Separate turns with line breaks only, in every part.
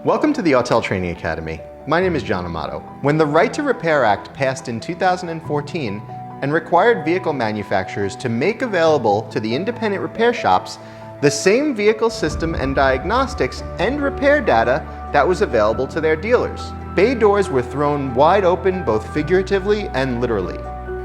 Welcome to the Autel Training Academy. My name is John Amato. When the Right to Repair Act passed in 2014 and required vehicle manufacturers to make available to the independent repair shops the same vehicle system and diagnostics and repair data that was available to their dealers, bay doors were thrown wide open both figuratively and literally.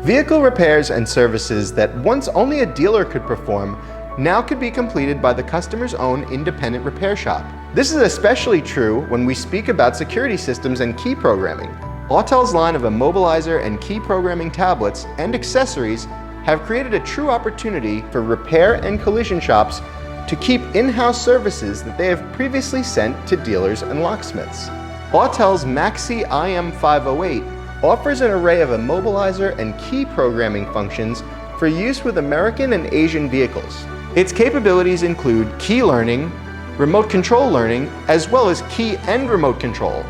Vehicle repairs and services that once only a dealer could perform now could be completed by the customer's own independent repair shop. This is especially true when we speak about security systems and key programming. Autel's line of Immobilizer and key programming tablets and accessories have created a true opportunity for repair and collision shops to keep in-house services that they have previously sent to dealers and locksmiths. Autel's Maxi IM508 offers an array of Immobilizer and key programming functions for use with American and Asian vehicles. Its capabilities include key learning, remote control learning, as well as key and remote control.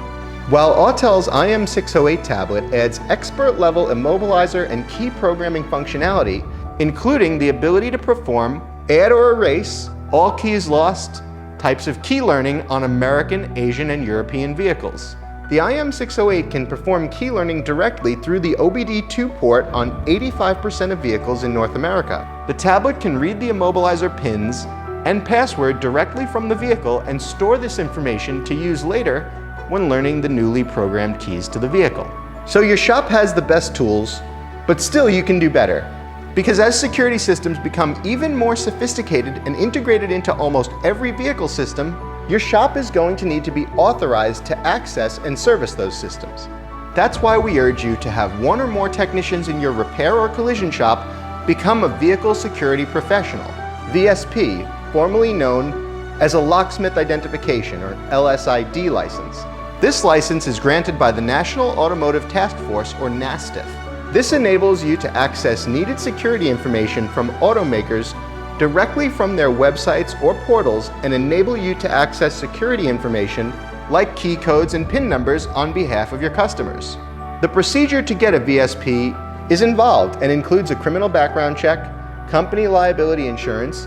While Autel's IM608 tablet adds expert-level Immobilizer and key programming functionality, including the ability to perform add or erase, all keys lost, types of key learning on American, Asian, and European vehicles. The IM608 can perform key learning directly through the OBD2 port on 85% of vehicles in North America. The tablet can read the Immobilizer pins and password directly from the vehicle and store this information to use later when learning the newly programmed keys to the vehicle. So your shop has the best tools, but still you can do better. Because as security systems become even more sophisticated and integrated into almost every vehicle system, your shop is going to need to be authorized to access and service those systems. That's why we urge you to have one or more technicians in your repair or collision shop become a vehicle security professional, VSP, formerly known as a locksmith identification or LSID license. This license is granted by the National Automotive Task Force or NASTF. This enables you to access needed security information from automakers directly from their websites or portals and enable you to access security information like key codes and PIN numbers on behalf of your customers. The procedure to get a VSP is involved and includes a criminal background check, company liability insurance,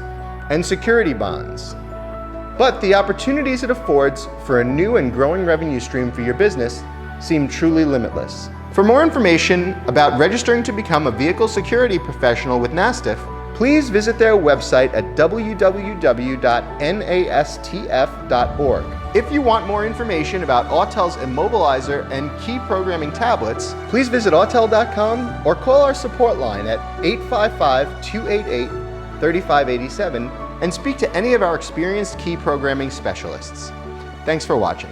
and security bonds. But the opportunities it affords for a new and growing revenue stream for your business seem truly limitless. For more information about registering to become a vehicle security professional with NASTF, please visit their website at www.nastf.org. If you want more information about Autel's Immobilizer and key programming tablets, please visit autel.com or call our support line at 855-288-3587 and speak to any of our experienced key programming specialists. Thanks for watching.